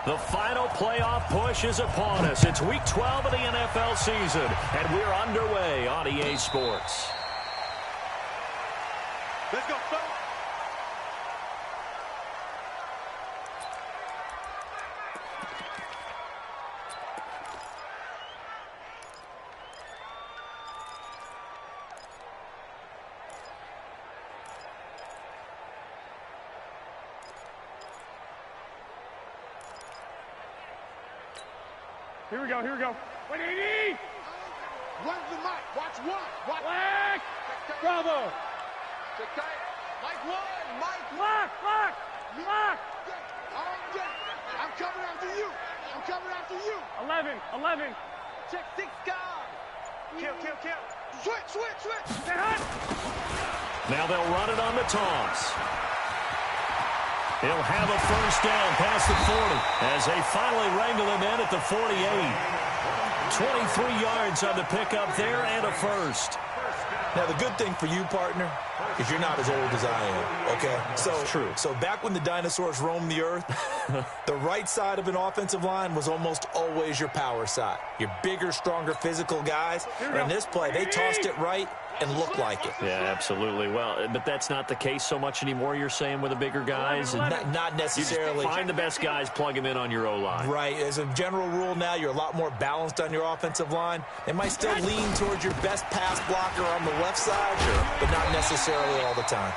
The final playoff push is upon us. It's Week 12 of the NFL season, and we're underway on EA Sports. Let's go, son. Here we go, here we go. 180! Run the mic. Watch one. Watch. Black! Bravo! Sit tight. Mike one. Mike. Black! Black! Black! I'm coming after you. I'm coming after you. 11, 11. Check 6 guard. Kill. Switch. Stay hot! Now they'll run it on the toss. He'll have a first down past the 40 as they finally wrangle him in at the 48. 23 yards on the pickup there and a first. Now, the good thing for you, partner, is you're not as old as I am, okay? So back when the dinosaurs roamed the earth, the right side of an offensive line was almost always your power side. Your bigger, stronger, physical guys. And in this play, they tossed it right and looked like it. Yeah, absolutely. Well, but that's not the case so much anymore, you're saying, with the bigger guys? Not necessarily. You just find the best guys, plug them in on your O-line. Right. As a general rule now, you're a lot more balanced on your offensive line. They might still lean towards your best pass blocker on the left side, but not necessarily all the time.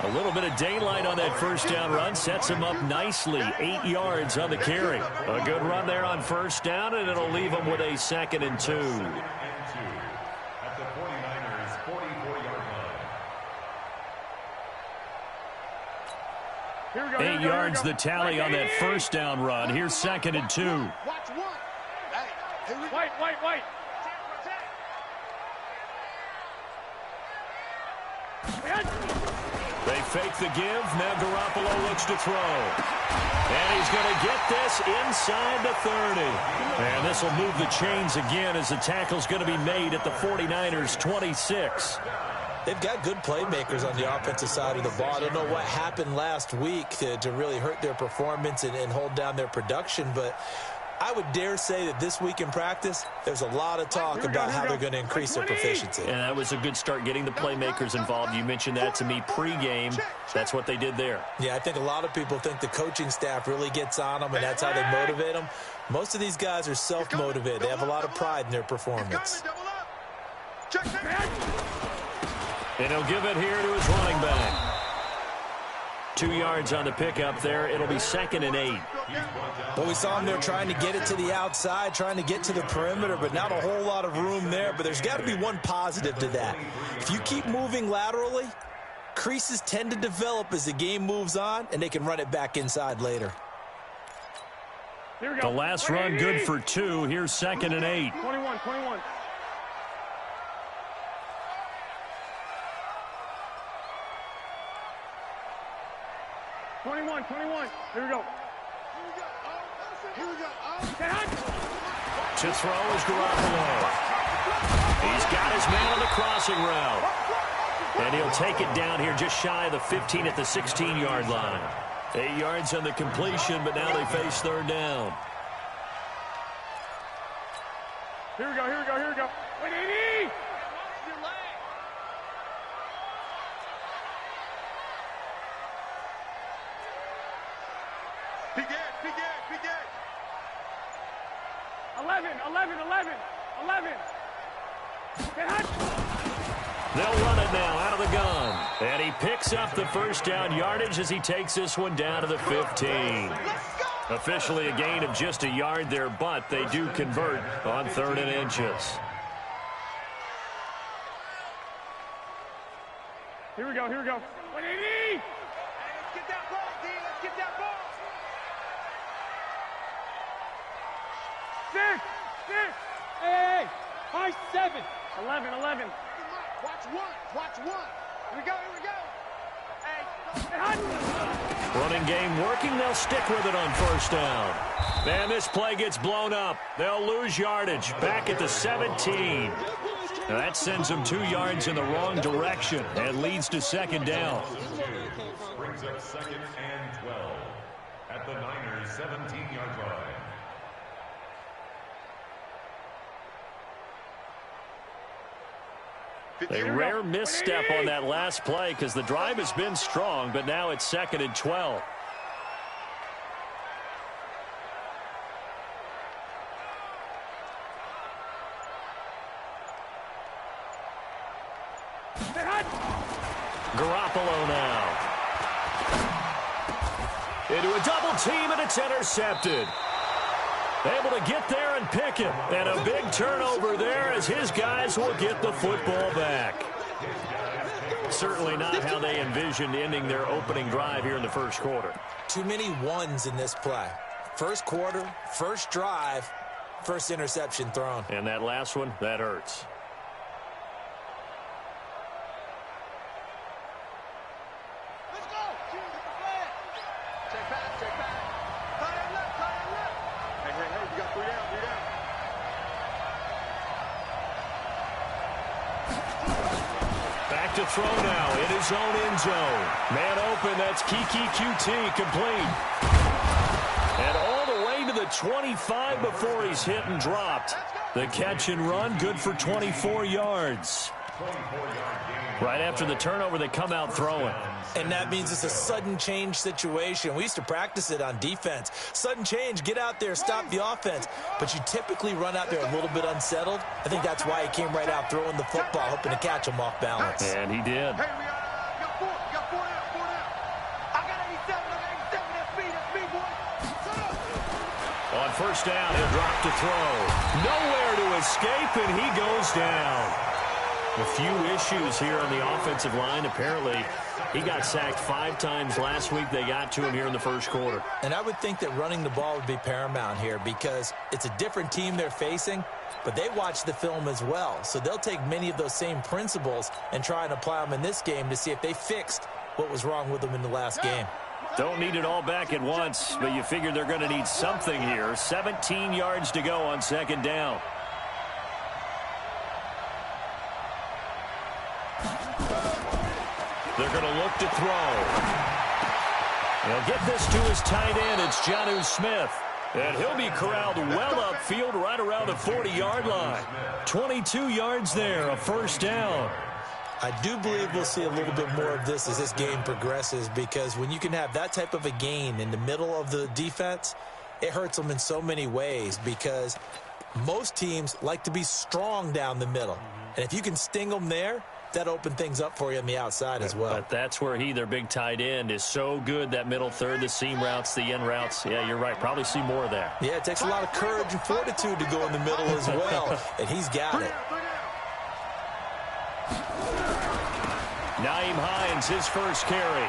A little bit of daylight on that first down run sets him up nicely. 8 yards on the carry. A good run there on first down, and it'll leave him with a 2nd and 2. At the 49ers 44-yard line. 8 yards the tally on that first down run. Here's 2nd and 2. Watch one. Hey, White. They fake the give. Now Garoppolo looks to throw. And he's going to get this inside the 30. And this will move the chains again as the tackle's going to be made at the 49ers 26. They've got good playmakers on the offensive side of the ball. I don't know what happened last week to really hurt their performance and hold down their production, but I would dare say that this week in practice, there's a lot of talk about how they're going to increase their proficiency. And that was a good start, getting the playmakers involved. You mentioned that to me pregame. That's what they did there. Yeah, I think a lot of people think the coaching staff really gets on them, and that's how they motivate them. Most of these guys are self-motivated. They have a lot of pride in their performance. And he'll give it here to his running back. 2 yards on the pickup there. It'll be 2nd and 8. Well, we saw him there trying to get it to the outside, trying to get to the perimeter, but not a whole lot of room there. But there's got to be one positive to that. If you keep moving laterally, creases tend to develop as the game moves on, and they can run it back inside later. The last run good for 2. Here's 2nd and 8. 21. 21. Here we go. To throw is Garoppolo. He's got his man on the crossing route. And he'll take it down here just shy of the 15 at the 16-yard line. 8 yards on the completion, but now they face 3rd down. Here we go. 180! Begin. 11. Get hot! They'll run it now out of the gun. And he picks up the first down yardage as he takes this one down to the 15. Officially a gain of just a yard there, but they do convert on 3rd and inches. Here we go. 180! Let's get that ball, D. Let's get that ball. 6! Hey! High 7! 11. Watch one. Here we go. Hey! Running game working. They'll stick with it on first down. Man, this play gets blown up. They'll lose yardage. Back at the 17. Now that sends them 2 yards in the wrong direction and leads to 2nd down. Brings up 2nd and 12 at the Niners' 17-yard line. A rare misstep on that last play because the drive has been strong, but now it's 2nd and 12. Garoppolo now. Into a double team, and it's intercepted. Able to get there and pick it. And a big turnover there as his guys will get the football back. Certainly not how they envisioned ending their opening drive here in the first quarter. Too many ones in this play. First quarter, first drive, first interception thrown. And that last one, that hurts. Let's go. Check back, check back. Tie that left, tie that left. Hey, you got 3 down, 3 down. Back to throw now in his own end zone. Man open, that's Kiki QT complete. And all the way to the 25 before he's hit and dropped. The catch and run, good for 24 yards. Right after the turnover, they come out throwing. And that means it's a sudden change situation. We used to practice it on defense. Sudden change, get out there, stop the offense. But you typically run out there a little bit unsettled. I think that's why he came right out throwing the football, hoping to catch him off balance. And he did. Hey, we got 4 down, 4 down. I got 87, that's me, boy. Shut up. On first down, he'll drop to throw. Nowhere to escape, and he goes down. A few issues here on the offensive line. Apparently, he got sacked 5 times last week. They got to him here in the first quarter. And I would think that running the ball would be paramount here because it's a different team they're facing, but they watch the film as well. So they'll take many of those same principles and try and apply them in this game to see if they fixed what was wrong with them in the last game. Don't need it all back at once, but you figure they're going to need something here. 17 yards to go on second down. They're going to look to throw. He'll get this to his tight end. It's Jonnu Smith. And he'll be corralled well upfield right around the 40-yard line. 22 yards there, a first down. I do believe we'll see a little bit more of this as this game progresses because when you can have that type of a gain in the middle of the defense, it hurts them in so many ways because most teams like to be strong down the middle. And if you can sting them there, that opened things up for you on the outside as well. But that's where their big tight end, is so good, that middle third, the seam routes, the end routes. Yeah, you're right. Probably see more of that. Yeah, it takes a lot of courage and fortitude to go in the middle as well, and he's got it. Nyheim Hines, his first carry.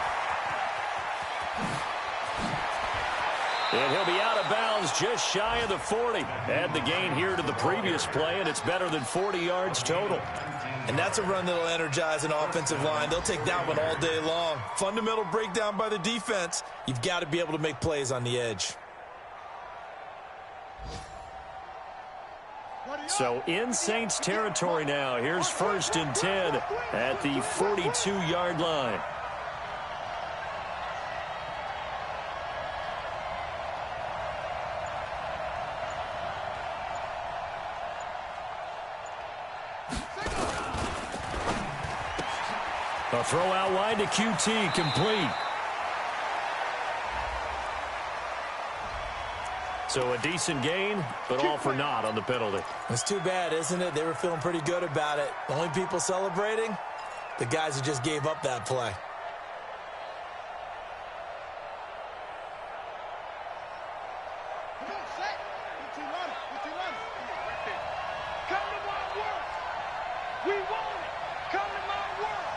And he'll be out of bounds just shy of the 40. Add the gain here to the previous play, and it's better than 40 yards total. And that's a run that'll energize an offensive line. They'll take that one all day long. Fundamental breakdown by the defense. You've got to be able to make plays on the edge. So in Saints territory now. Here's 1st and 10 at the 42-yard line. A throw out wide to QT, complete. So a decent gain, but all for naught on the penalty. It's too bad, isn't it? They were feeling pretty good about it. The only people celebrating, the guys who just gave up that play. Come on, set. Get you running. Get you running. Come to my world. We want it. Come to my world.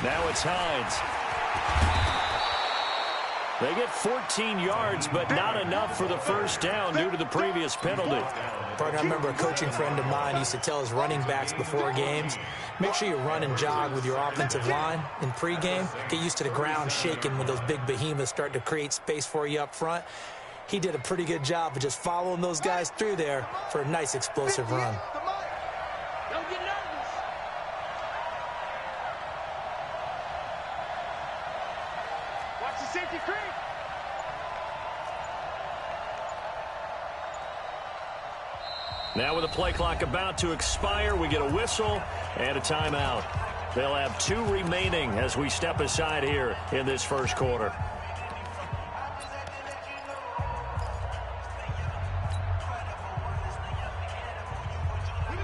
Now it's Hines. They get 14 yards, but not enough for the first down due to the previous penalty. Partner, I remember a coaching friend of mine used to tell his running backs before games, make sure you run and jog with your offensive line in pregame. Get used to the ground shaking when those big behemoths start to create space for you up front. He did a pretty good job of just following those guys through there for a nice explosive run. Don't get nervous. Watch the safety creep. Now with the play clock about to expire, we get a whistle and a timeout. They'll have 2 remaining as we step aside here in this first quarter.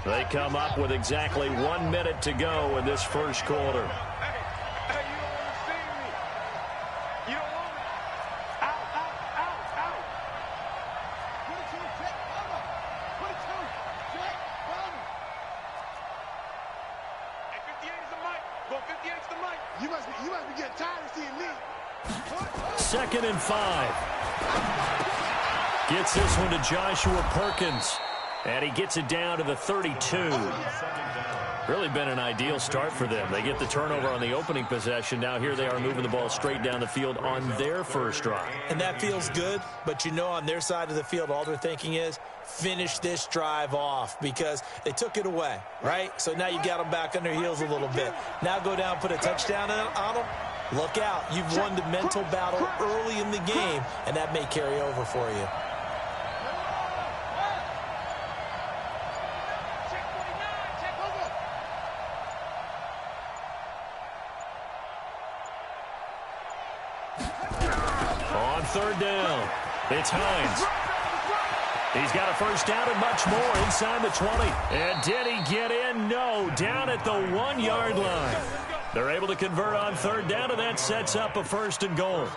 They come up with exactly 1 minute to go in this first quarter. Hey, you don't want to see me. You don't want me. Out, out, out, out. Put it to him, Jack. Put it to him. Jack, Bowman. Hey, 58 is the mic. Go 58 is the mic. You must be getting tired of seeing me. 2nd and 5. Gets this one to Joshua Perkins. And he gets it down to the 32. Really been an ideal start for them. They get the turnover on the opening possession. Now here they are moving the ball straight down the field on their first drive. And that feels good, but you know on their side of the field, all they're thinking is finish this drive off because they took it away, right? So now you got them back on their heels a little bit. Now go down, put a touchdown on them. Look out. You've won the mental battle early in the game, and that may carry over for you. On 3rd down, it's Hines. He's got a first down and much more inside the 20. And did he get in? No, down at the 1-yard line. They're able to convert on 3rd down, and that sets up a 1st and goal.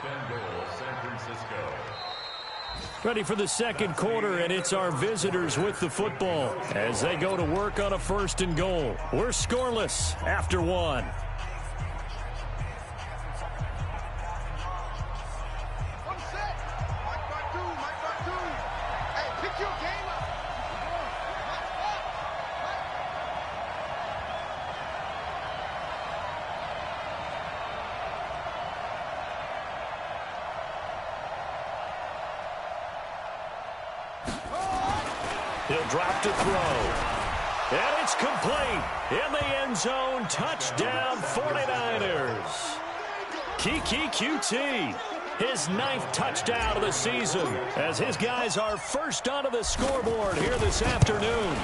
Ready for the second quarter, and it's our visitors with the football as they go to work on a 1st and goal. We're scoreless after 1. He'll drop to throw. And it's complete. In the end zone, touchdown 49ers. Kiki QT, his 9th touchdown of the season, as his guys are first onto the scoreboard here this afternoon.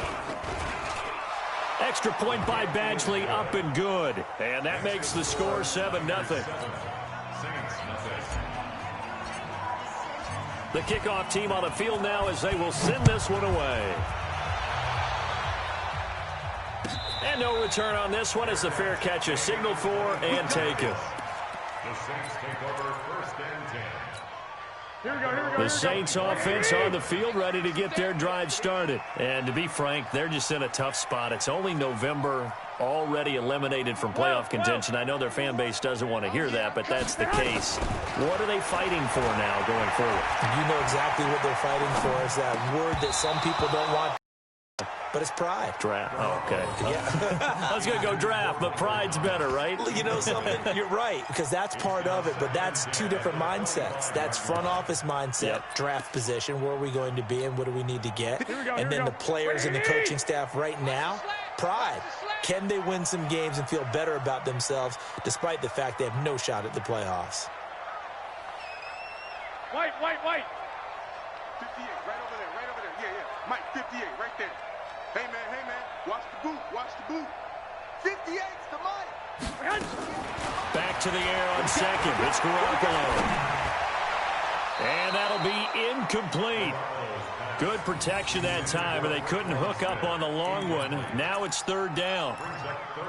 Extra point by Badgley, up and good. And that makes the score 7-0. The kickoff team on the field now as they will send this one away. And no return on this one as the fair catch is signaled for and taken. The Saints take over 1st and 10. Here we go. The Saints offense on the field ready to get their drive started. And to be frank, they're just in a tough spot. It's only November, already eliminated from playoff contention. I know their fan base doesn't want to hear that, but that's the case. What are they fighting for now going forward? You know exactly what they're fighting for. Is that word that some people don't want, but it's pride. Draft. Oh, okay. Yeah. I was going to go draft, but pride's better, right? You know something? You're right, because that's part of it, but that's 2 different mindsets. That's front office mindset, draft position, where are we going to be and what do we need to get? And then the players and the coaching staff right now, pride. Can they win some games and feel better about themselves despite the fact they have no shot at the playoffs? White. 58, right over there. Yeah. Mike, 58, right there. Hey, man, watch the boot. 58's the mic. Back to the air on 2nd. It's Garoppolo. And that'll be incomplete. Good protection that time, and they couldn't hook up on the long one. Now it's 3rd down.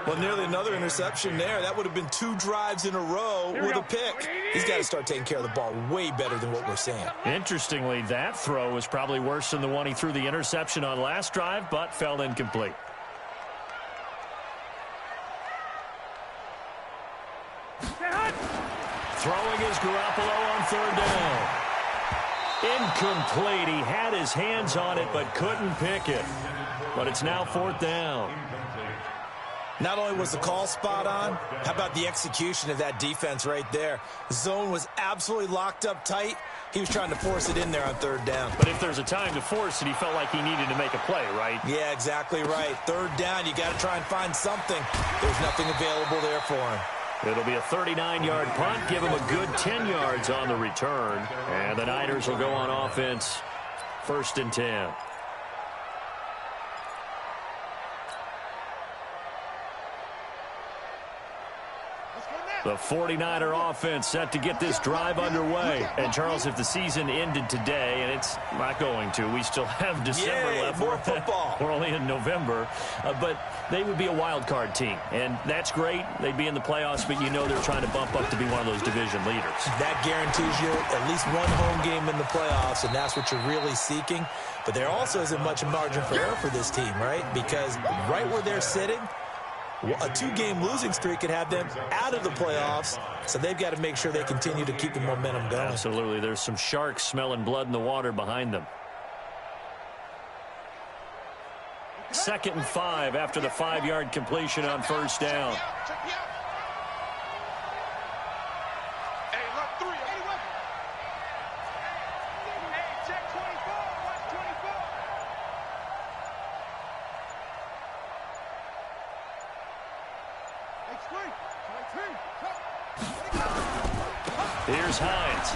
Well, nearly another interception there. That would have been 2 drives in a row with a pick. He's got to start taking care of the ball way better than what we're seeing. Interestingly, that throw was probably worse than the one he threw the interception on last drive, but fell incomplete. Throwing is Garoppolo on 3rd down. Incomplete. He had his hands on it, but couldn't pick it. But it's now 4th down. Not only was the call spot on, how about the execution of that defense right there? The zone was absolutely locked up tight. He was trying to force it in there on 3rd down. But if there's a time to force it, he felt like he needed to make a play, right? Yeah, exactly right. 3rd down, you got to try and find something. There's nothing available there for him. It'll be a 39-yard punt, give him a good 10 yards on the return. And the Niners will go on offense, 1st and 10. The 49er offense set to get this drive underway. And, Charles, if the season ended today, and it's not going to, we still have December left. More football. We're only in November. But they would be a wild card team. And that's great. They'd be in the playoffs, but you know they're trying to bump up to be one of those division leaders. That guarantees you at least one home game in the playoffs, and that's what you're really seeking. But there also isn't much margin for error for this team, right? Because right where they're sitting, a two-game losing streak could have them out of the playoffs, so they've got to make sure they continue to keep the momentum going. Absolutely. There's some sharks smelling blood in the water behind them. 2nd and 5 after the 5-yard completion on first down. Here's Hines.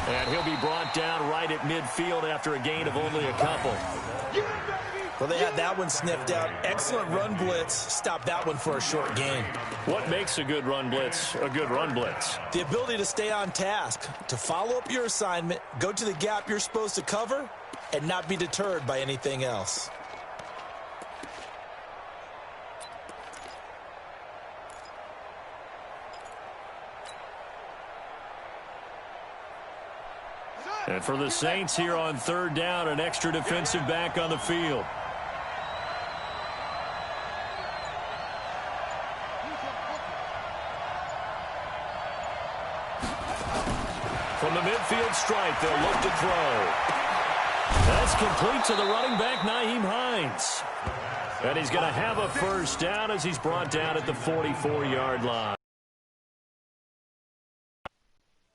And he'll be brought down right at midfield after a gain of only a couple. Well, they had that one sniffed out. Excellent run blitz. Stop that one for a short gain. What makes a good run blitz a good run blitz? The ability to stay on task, to follow up your assignment, go to the gap you're supposed to cover, and not be deterred by anything else. And for the Saints here on 3rd down, an extra defensive back on the field. From the midfield stripe, they'll look to throw. That's complete to the running back, Nyheim Hines. And he's going to have a first down as he's brought down at the 44-yard line.